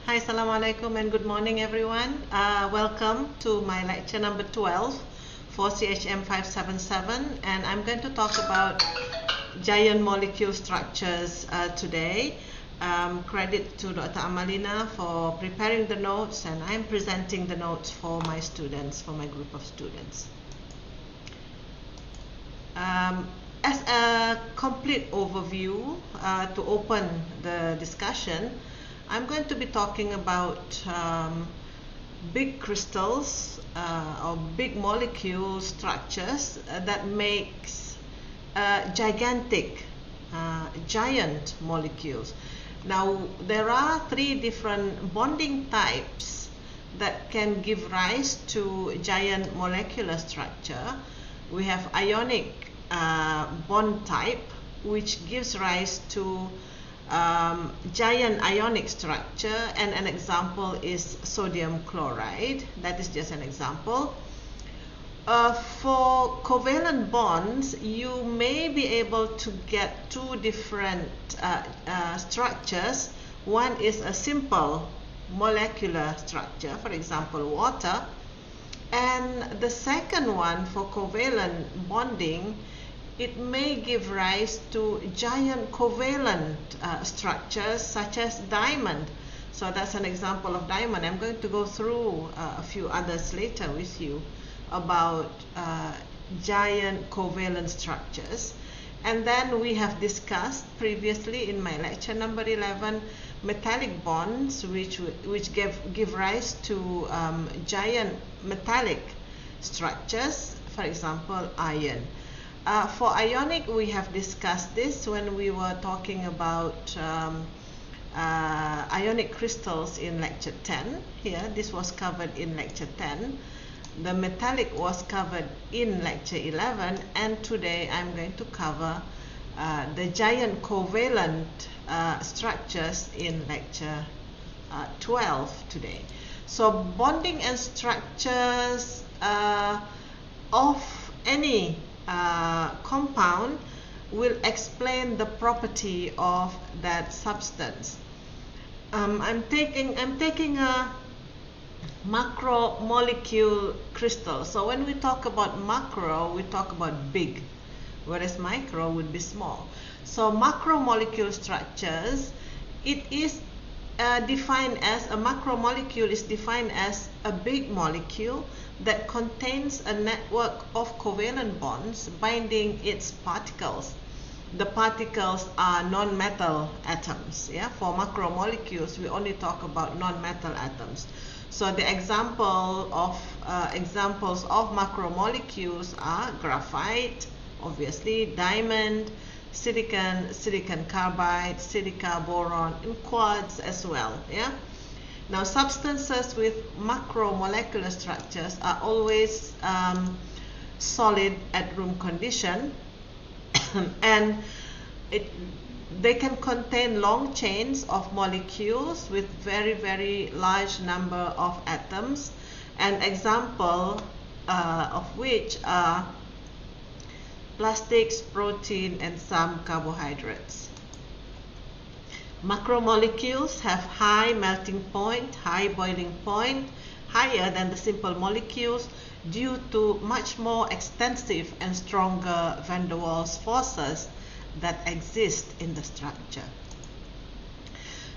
Hi, Assalamu alaikum and good morning everyone. Welcome to my lecture number 12 for CHM 577, and I'm going to talk about giant molecule structures today. Credit to Dr. Amalina for preparing the notes, and I'm presenting the notes for my students, for my group of students. As a complete overview to open the discussion, I'm going to be talking about big crystals or big molecule structures that makes gigantic, giant molecules. Now, there are three different bonding types that can give rise to giant molecular structure. We have ionic bond type, which gives rise to giant ionic structure, and an example is sodium chloride. That is just an example. For covalent bonds, you may be able to get two different structures. One is a simple molecular structure, for example water, and the second one, for covalent bonding, it may give rise to giant covalent structures such as diamond. So that's an example of diamond. I'm going to go through a few others later with you about giant covalent structures. And then we have discussed previously in my lecture number 11 metallic bonds, which give rise to giant metallic structures, for example iron. For ionic, we have discussed this when we were talking about ionic crystals in lecture 10. Here, this was covered in lecture 10. The metallic was covered in lecture 11, and today I'm going to cover the giant covalent structures in lecture 12 today. So bonding and structures of any compound will explain the property of that substance. I'm taking a macromolecule crystal. So when we talk about macro, we talk about big, whereas micro would be small. So macromolecule structures, it is defined as a macromolecule is defined as a big molecule that contains a network of covalent bonds binding its particles. The particles are non-metal atoms. Yeah, for macromolecules, we only talk about non-metal atoms. So the examples of macromolecules are graphite, obviously, diamond, silicon carbide, silica, boron, and quartz as well. Yeah. Now, substances with macromolecular structures are always solid at room condition, and they can contain long chains of molecules with very, very large number of atoms, an example of which are plastics, protein, and some carbohydrates. Macromolecules have high melting point, high boiling point, higher than the simple molecules due to much more extensive and stronger van der Waals forces that exist in the structure.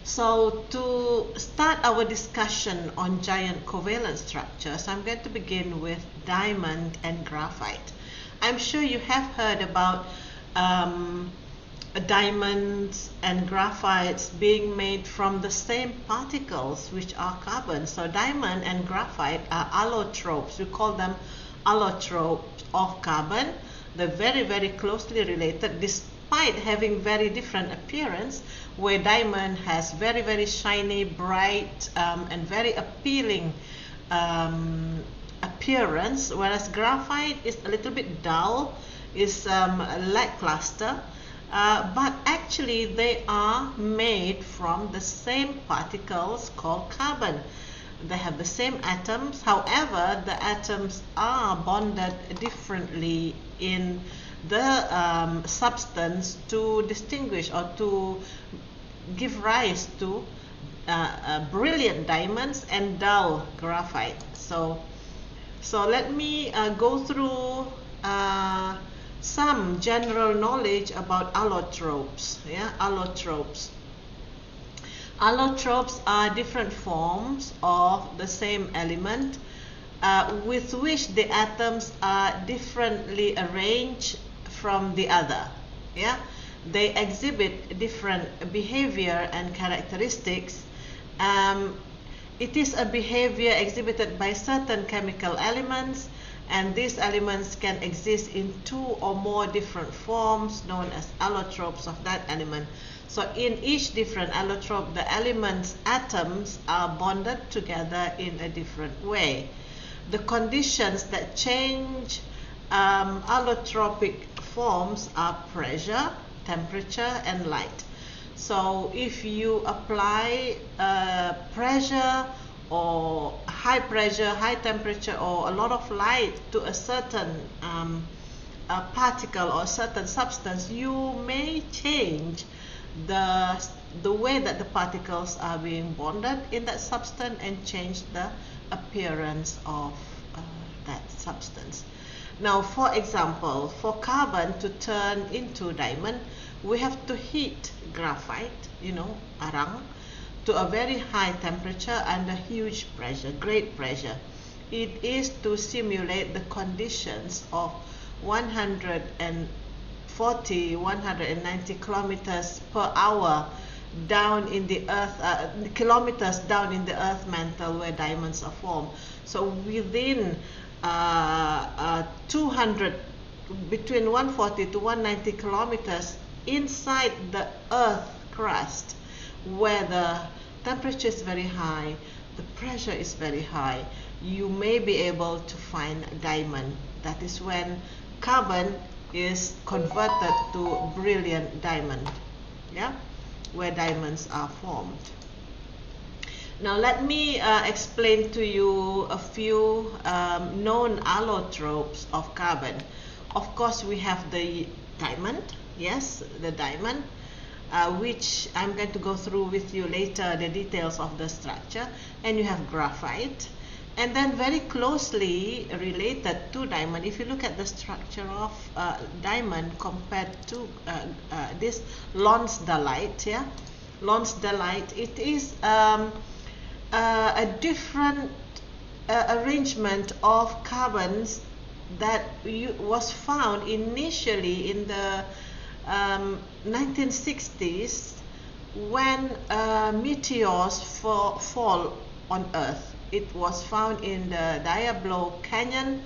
So to start our discussion on giant covalent structures, I'm going to begin with diamond and graphite. I'm sure you have heard about diamonds and graphites being made from the same particles, which are carbon. So diamond and graphite are allotropes. We call them allotropes of carbon. They're very, very closely related, despite having very different appearance, where diamond has very, very shiny, bright, and very appealing appearance, whereas graphite is a little bit dull, is lackluster. But actually they are made from the same particles called carbon. They have the same atoms, however the atoms are bonded differently in the substance to distinguish or to give rise to brilliant diamonds and dull graphite. So let me go through some general knowledge about allotropes. Yeah, allotropes. Allotropes are different forms of the same element with which the atoms are differently arranged from the other. Yeah, they exhibit different behavior and characteristics. It is a behavior exhibited by certain chemical elements, and these elements can exist in two or more different forms known as allotropes of that element. So in each different allotrope, the element's atoms are bonded together in a different way. The conditions that change allotropic forms are pressure, temperature, and light. So if you apply pressure or high pressure, high temperature, or a lot of light to a certain particle or a certain substance, you may change the way that the particles are being bonded in that substance and change the appearance of that substance. Now, for example, for carbon to turn into diamond, we have to heat graphite, arang, to a very high temperature under huge pressure, great pressure. It is to simulate the conditions of 140, 190 kilometers per hour down in the earth, kilometers down in the earth mantle where diamonds are formed. So within 200, between 140 to 190 kilometers inside the earth crust, where the temperature is very high, the pressure is very high, you may be able to find diamond. That is when carbon is converted to brilliant diamond, yeah, where diamonds are formed. Now let me explain to you a few known allotropes of carbon. Of course, we have the diamond, yes, the diamond, which I'm going to go through with you later, the details of the structure. And you have graphite. And then very closely related to diamond, if you look at the structure of diamond compared to this lonsdaleite, yeah, lonsdaleite, it is a different arrangement of carbons that was found initially in the 1960s when meteors fall on Earth. It was found in the Diablo Canyon,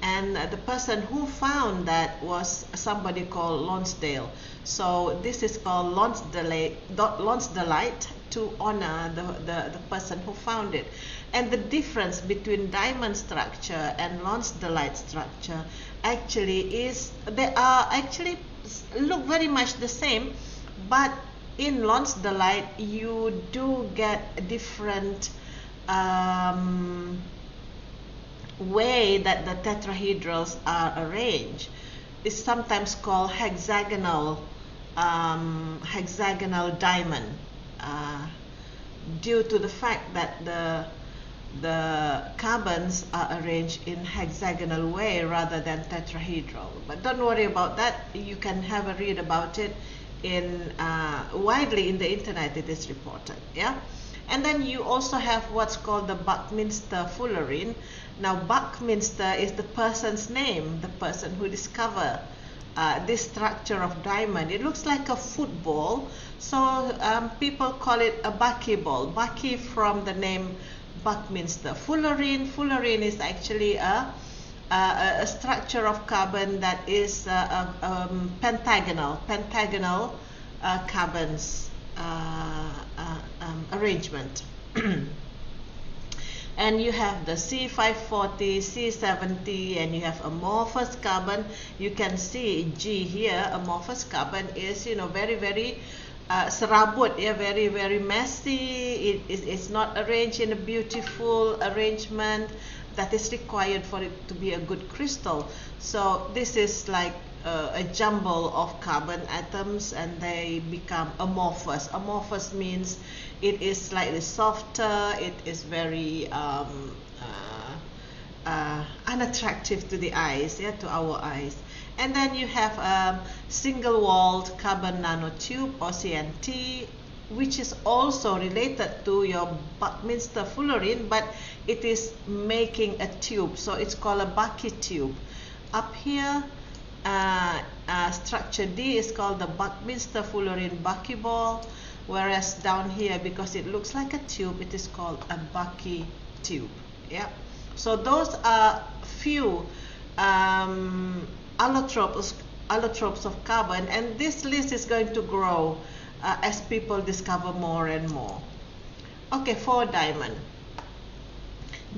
and the person who found that was somebody called Lonsdale. So this is called lonsdaleite to honor the person who found it. And the difference between diamond structure and lonsdaleite structure actually is, they are actually look very much the same, but in lonsdaleite you do get different way that the tetrahedrals are arranged. It's sometimes called hexagonal diamond, due to the fact that the carbons are arranged in hexagonal way rather than tetrahedral. But don't worry about that. You can have a read about it in widely in the internet. It is reported, yeah. And then you also have what's called the Buckminster fullerene. Now Buckminster is the person's name, the person who discovered this structure of diamond. It looks like a football, so people call it a buckyball. Bucky from the name Buckminster. Fullerene is actually a structure of carbon that is pentagonal carbons arrangement. And you have the C540, C70, and you have amorphous carbon. You can see G here. Amorphous carbon is, very, very serabut, yeah, very, very messy. It's not arranged in a beautiful arrangement that is required for it to be a good crystal. So this is like a jumble of carbon atoms, and they become amorphous. Amorphous means it is slightly softer, it is very unattractive to the eyes, yeah, to our eyes. And then you have a single-walled carbon nanotube, or CNT, which is also related to your Buckminster fullerene, but it is making a tube, so it's called a Bucky tube. Up here, structure D is called the Buckminster fullerene buckyball, whereas down here, because it looks like a tube, it is called a Bucky tube. Yeah. So those are few allotropes of carbon, and this list is going to grow as people discover more and more. Okay, for diamond.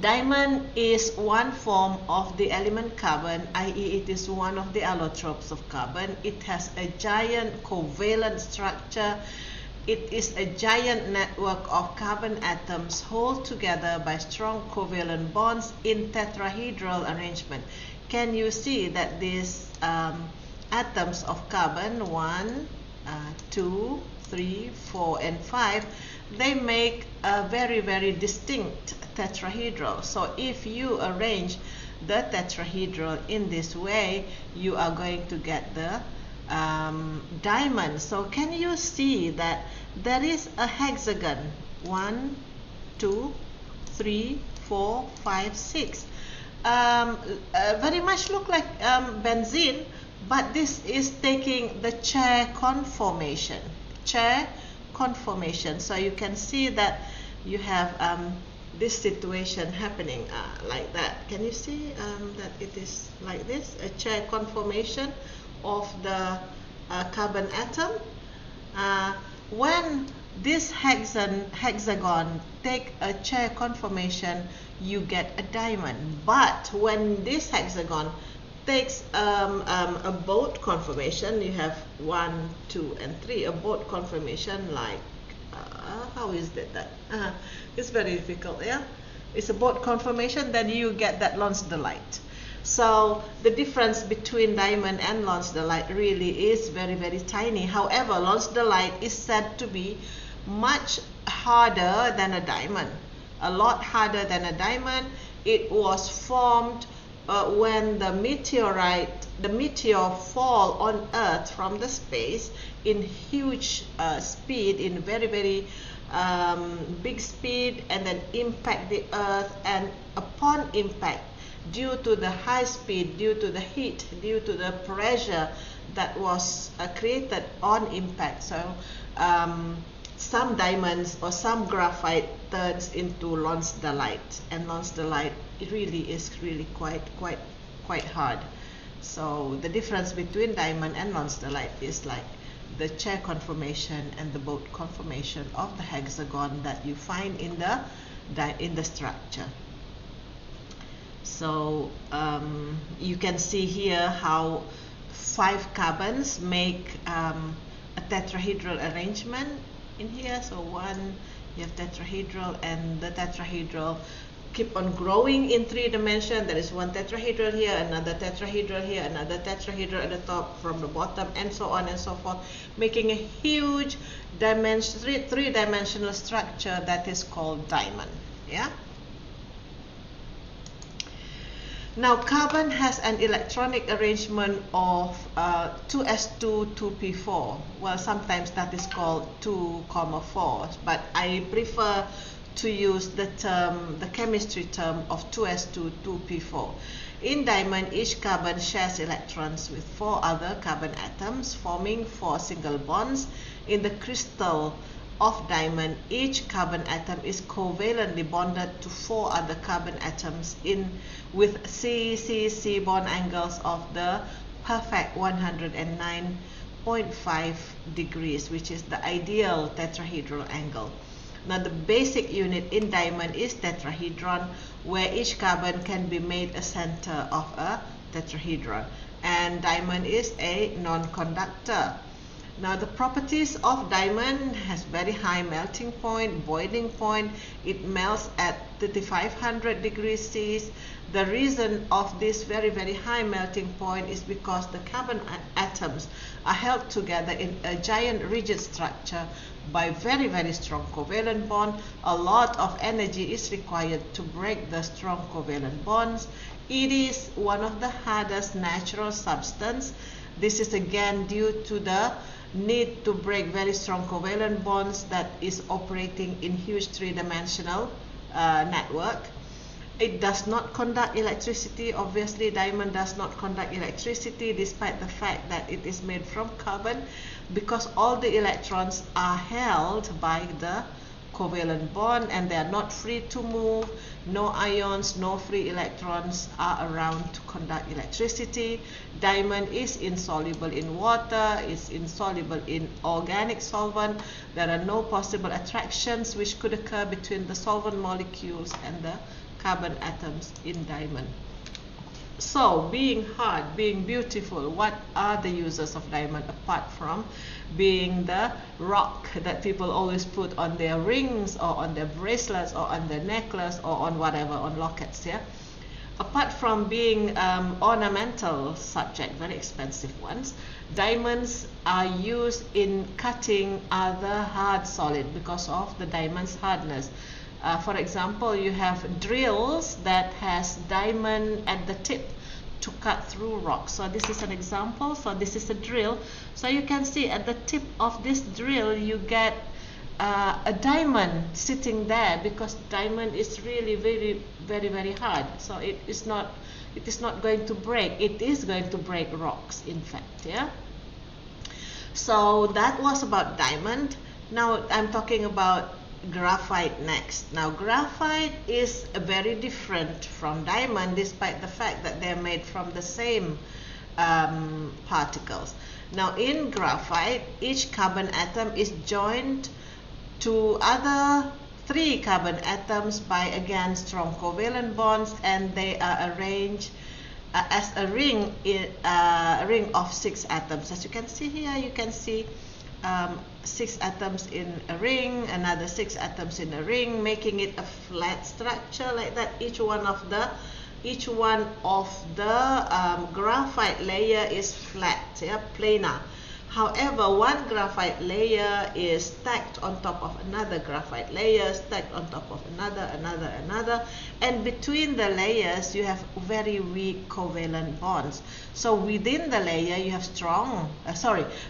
Diamond is one form of the element carbon, i.e. it is one of the allotropes of carbon. It has a giant covalent structure. It is a giant network of carbon atoms held together by strong covalent bonds in tetrahedral arrangement. Can you see that these atoms of carbon, 1, 2, 3, 4, and 5, they make a very, very distinct tetrahedral. So if you arrange the tetrahedral in this way, you are going to get the diamond. So can you see that there is a hexagon? 1, 2, 3, 4, 5, 6. Very much look like benzene, but this is taking the chair conformation. Chair conformation. So you can see that you have this situation happening like that. Can you see that it is like this, a chair conformation of the carbon atom? When this hexagon take a chair conformation, you get a diamond. But when this hexagon takes a boat conformation, you have 1, 2, and 3, a boat conformation like, how is that? It's very difficult, yeah? It's a boat conformation, then you get that lonsdaleite. So the difference between diamond and lonsdaleite really is very, very tiny. However, lonsdaleite is said to be much harder than a diamond, a lot harder than a diamond. It was formed when the meteor fall on Earth from the space in huge speed, in very, very big speed, and then impact the Earth, and upon impact, due to the high speed, due to the heat, due to the pressure that was created on impact, so some diamonds or some graphite turns into lonsdaleite, and lonsdaleite, it really is quite hard. So the difference between diamond and lonsdaleite is like the chair conformation and the boat conformation of the hexagon that you find in the structure. So you can see here how 5 carbons make a tetrahedral arrangement in here. So 1, you have tetrahedral, and the tetrahedral keep on growing in 3 dimensions. There is one tetrahedral here, another tetrahedral here, another tetrahedral at the top from the bottom, and so on and so forth, making a huge three-dimensional structure that is called diamond. Yeah. Now, carbon has an electronic arrangement of 2s2, 2p4. Well, sometimes that is called 2, 4, but I prefer to use the chemistry term of 2s2, 2p4. In diamond, each carbon shares electrons with 4 other carbon atoms, forming 4 single bonds. In the crystal of diamond, each carbon atom is covalently bonded to 4 other carbon atoms with C bond angles of the perfect 109.5 degrees, which is the ideal tetrahedral angle. Now, the basic unit in diamond is tetrahedron, where each carbon can be made a center of a tetrahedron. And diamond is a non-conductor. Now the properties of diamond has very high melting point, boiling point. It melts at 3500 degrees C. The reason of this very high melting point is because the carbon atoms are held together in a giant rigid structure by very strong covalent bond. A lot of energy is required to break the strong covalent bonds. It is one of the hardest natural substance. This is again due to the need to break very strong covalent bonds that is operating in huge three-dimensional network. It does not conduct electricity. Obviously, diamond does not conduct electricity despite the fact that it is made from carbon, because all the electrons are held by the covalent bond and they are not free to move. No ions, no free electrons are around to conduct electricity. Diamond is insoluble in water, is insoluble in organic solvent. There are no possible attractions which could occur between the solvent molecules and the carbon atoms in diamond. So, being hard, being beautiful, what are the uses of diamond apart from being the rock that people always put on their rings or on their bracelets or on their necklace or on whatever, on lockets, yeah? Apart from being ornamental subject, very expensive ones, diamonds are used in cutting other hard solid because of the diamond's hardness. For example, you have drills that has diamond at the tip to cut through rocks. So this is an example. So this is a drill. So you can see at the tip of this drill you get a diamond sitting there, because diamond is really very hard. So it is not going to break. It is going to break rocks, in fact. Yeah. So that was about diamond. Now I'm talking about graphite next. Now graphite is very different from diamond despite the fact that they're made from the same particles. Now in graphite, each carbon atom is joined to other 3 carbon atoms by again strong covalent bonds, and they are arranged as a ring of 6 atoms. As you can see here, you can see 6 atoms in a ring, another 6 atoms in a ring, making it a flat structure like that. Each one of the graphite layer is flat, yeah, planar. However, one graphite layer is stacked on top of another graphite layer, stacked on top of another, and between the layers you have very weak covalent bonds. So within the layer you have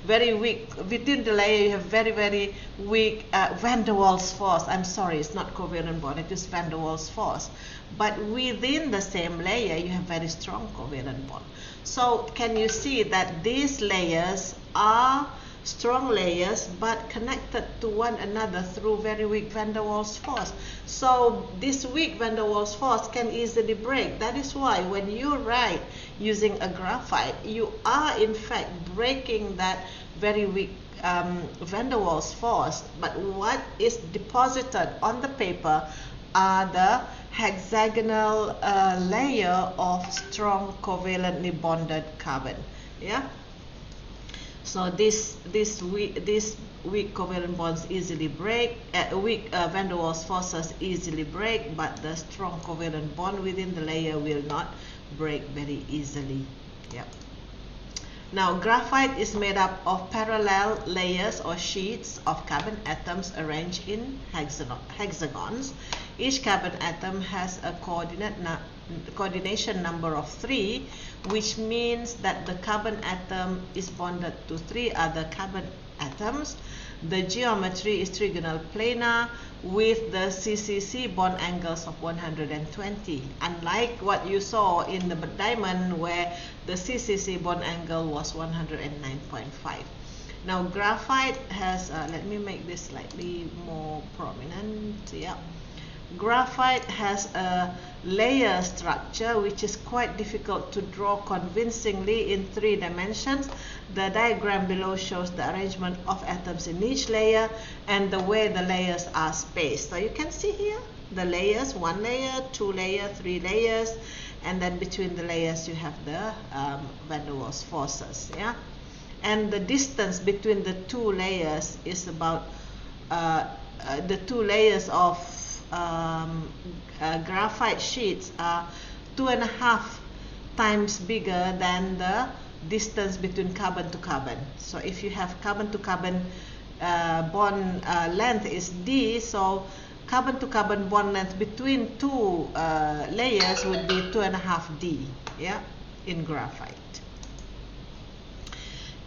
very weak, within the layer you have very weak van der Waals force. I'm sorry, it's not covalent bond, it is van der Waals force. But within the same layer you have very strong covalent bond. So can you see that these layers are strong layers but connected to one another through very weak van der Waals force. So this weak van der Waals force can easily break. That is why when you write using a graphite, you are in fact breaking that very weak van der Waals force. But what is deposited on the paper are the hexagonal layer of strong covalently bonded carbon. Yeah. So this weak covalent bonds easily break. Weak van der Waals forces easily break, but the strong covalent bond within the layer will not break very easily. Yeah. Now graphite is made up of parallel layers or sheets of carbon atoms arranged in hexagons. Each carbon atom has a coordination number of 3, which means that the carbon atom is bonded to 3 other carbon atoms. The geometry is trigonal planar with the CCC bond angles of 120, unlike what you saw in the diamond where the CCC bond angle was 109.5. Now graphite has, let me make this slightly more prominent. Yeah. Graphite has a layer structure which is quite difficult to draw convincingly in 3 dimensions. The diagram below shows the arrangement of atoms in each layer and the way the layers are spaced. So you can see here the layers, 1 layer, 2 layer, 3 layers, and then between the layers you have the van der Waals forces. Yeah. and the distance between the two layers is about the two layers of graphite sheets are 2.5 times bigger than the distance between carbon to carbon. So if you have carbon to carbon bond length is D, so carbon to carbon bond length between two layers would be 2.5 D, yeah, in graphite.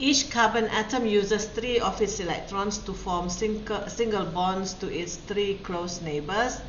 Each carbon atom uses 3 of its electrons to form single bonds to its 3 close neighbors.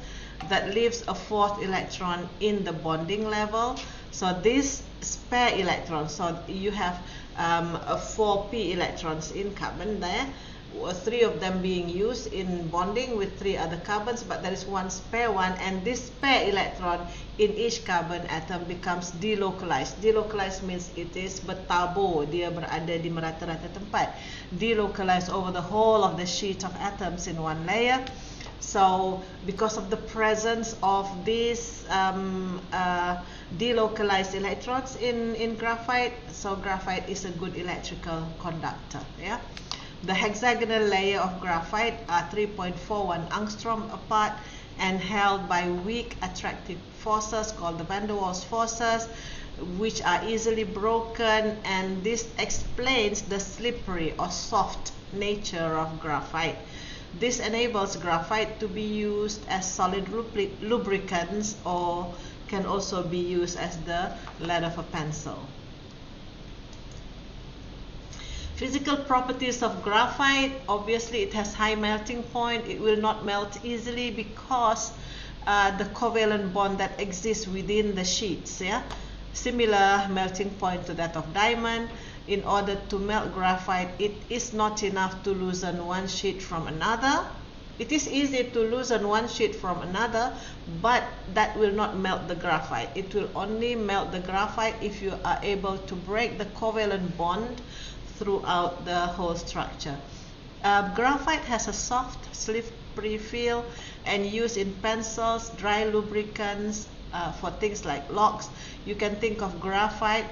That leaves a 4th electron in the bonding level. So this spare electrons, so you have 4p electrons in carbon there, 3 of them being used in bonding with 3 other carbons, but there is one spare one, and this spare electron in each carbon atom becomes delocalized. Delocalized means it is bertabur, dia berada di merata-rata tempat. Delocalized over the whole of the sheet of atoms in one layer. So because of the presence of these delocalized electrons in graphite, so graphite is a good electrical conductor. Yeah. The hexagonal layer of graphite are 3.41 angstrom apart and held by weak attractive forces called the van der Waals forces, which are easily broken, and this explains the slippery or soft nature of graphite. This enables graphite to be used as solid lubricants, or can also be used as the lead of a pencil. Physical properties of graphite: obviously it has high melting point. It will not melt easily because the covalent bond that exists within the sheets, yeah, similar melting point to that of diamond. In order to melt graphite, it is not enough to loosen one sheet from another. It is easy to loosen one sheet from another, but that will not melt the graphite. It will only melt the graphite if you are able to break the covalent bond throughout the whole structure. Graphite has a soft, slippery feel and used in pencils, dry lubricants, for things like locks. You can think of graphite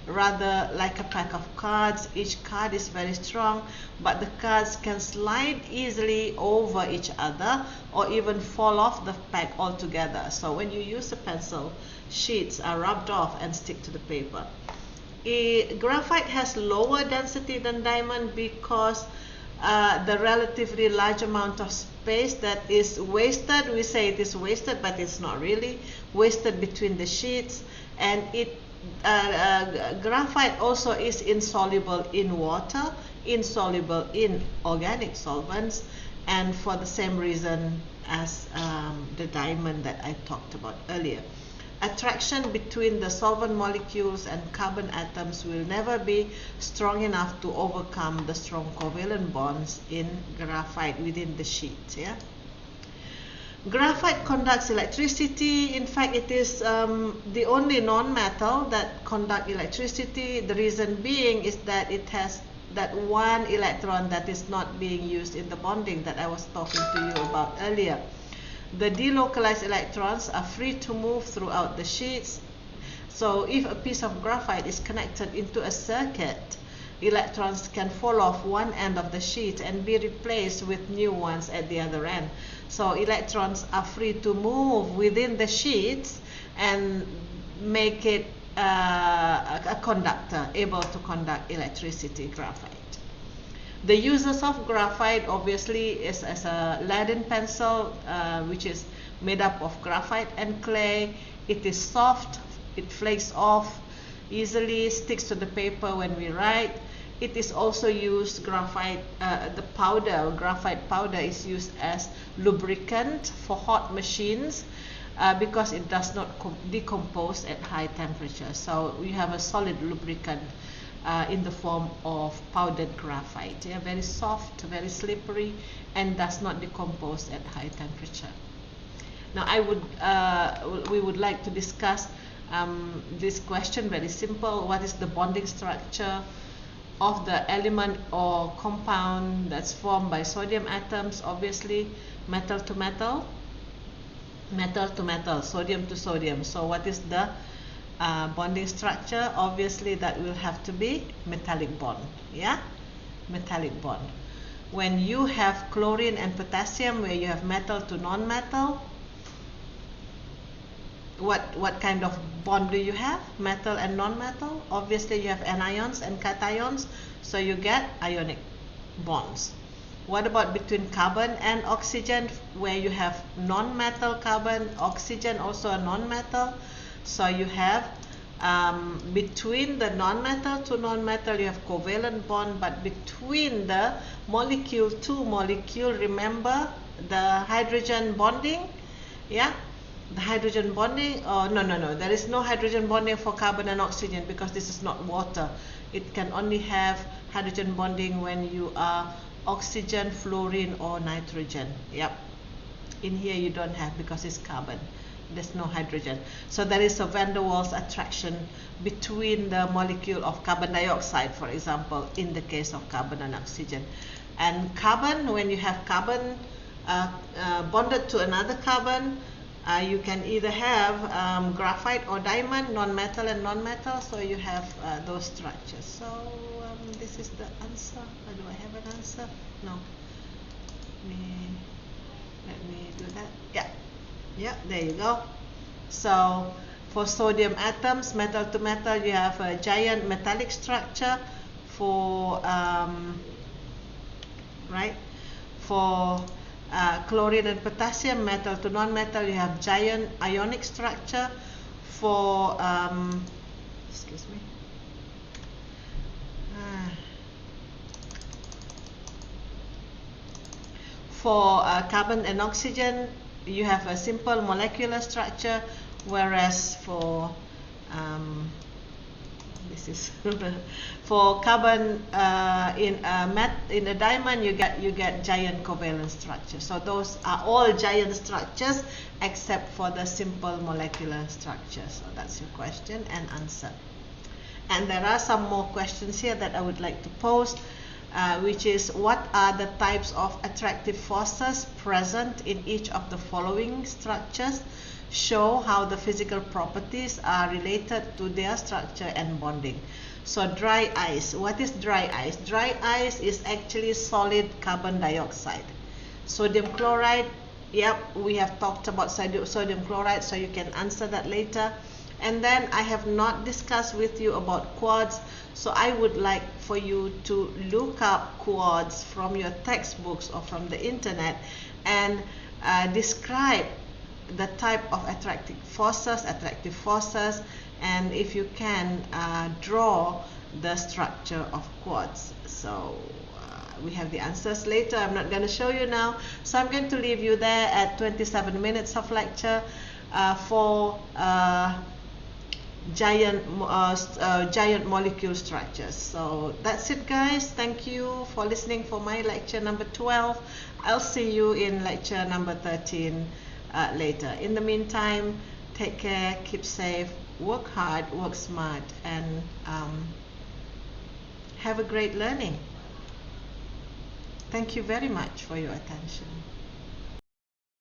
rather like a pack of cards. Each card is very strong, but the cards can slide easily over each other or even fall off the pack altogether. So when you use a pencil, sheets are rubbed off and stick to the paper. Graphite has lower density than diamond because the relatively large amount of space that is wasted, we say it is wasted, but it's not really wasted between the sheets, and graphite also is insoluble in water, insoluble in organic solvents, and for the same reason as the diamond that I talked about earlier. Attraction between the solvent molecules and carbon atoms will never be strong enough to overcome the strong covalent bonds in graphite within the sheet. Yeah? Graphite conducts electricity. In fact, it is the only non-metal that conducts electricity. The reason being is that it has that one electron that is not being used in the bonding that I was talking to you about earlier. The delocalized electrons are free to move throughout the sheets. So if a piece of graphite is connected into a circuit, electrons can fall off one end of the sheet and be replaced with new ones at the other end. So electrons are free to move within the sheets and make it a conductor, able to conduct electricity, graphite. The uses of graphite obviously is as a leaden pencil, which is made up of graphite and clay. It is soft, it flakes off easily, sticks to the paper when we write. It is also used, graphite, the powder, graphite powder is used as lubricant for hot machines because it does not decompose at high temperature. So we have a solid lubricant in the form of powdered graphite. Yeah, very soft, very slippery, and does not decompose at high temperature. Now we would like to discuss this question, very simple. What is the bonding structure of the element or compound that's formed by sodium atoms? Obviously, metal to metal, metal to metal, sodium to sodium. So what is the bonding structure, obviously that will have to be metallic bond. Yeah, metallic bond. When you have chlorine and potassium, where you have metal to non-metal, what kind of bond do you have? Metal and non-metal. Obviously you have anions and cations, so you get ionic bonds. What about between carbon and oxygen, where you have non-metal carbon, oxygen also a non-metal, so you have between the non-metal to non-metal you have covalent bond, but between the molecule to molecule, remember the hydrogen bonding? Yeah, the hydrogen bonding, oh no, there is no hydrogen bonding for carbon and oxygen, because this is not water. It can only have hydrogen bonding when you are oxygen, fluorine or nitrogen. Yep, in here you don't have, because it's carbon, there's no hydrogen. So there is a van der Waals attraction between the molecule of carbon dioxide, for example, in the case of carbon and oxygen. And carbon, when you have carbon bonded to another carbon, you can either have graphite or diamond, non-metal and non-metal, so you have those structures. So this is the answer. Do I have an answer? No. Let me do that. Yeah, there you go. So for sodium atoms, metal to metal, you have a giant metallic structure. For for chlorine and potassium, metal to non-metal, you have giant ionic structure. For excuse me. For carbon and oxygen, you have a simple molecular structure, whereas for this is for carbon in a diamond, you get giant covalent structure. So those are all giant structures except for the simple molecular structure. So that's your question and answer. And there are some more questions here that I would like to pose, which is, what are the types of attractive forces present in each of the following structures? Show how the physical properties are related to their structure and bonding. So dry ice. What is dry ice? Dry ice is actually solid carbon dioxide. Sodium chloride, yep, we have talked about sodium chloride, so you can answer that later. And then I have not discussed with you about quartz, so I would like for you to look up quartz from your textbooks or from the internet and describe the type of attractive forces, and if you can draw the structure of quartz. So we have the answers later. I'm not going to show you now, so I'm going to leave you there at 27 minutes of lecture for giant molecule structures. So that's it, guys. Thank you for listening for my lecture number 12. I'll see you in lecture number 13 later. In the meantime, take care, keep safe, work hard, work smart, and have a great learning. Thank you very much for your attention.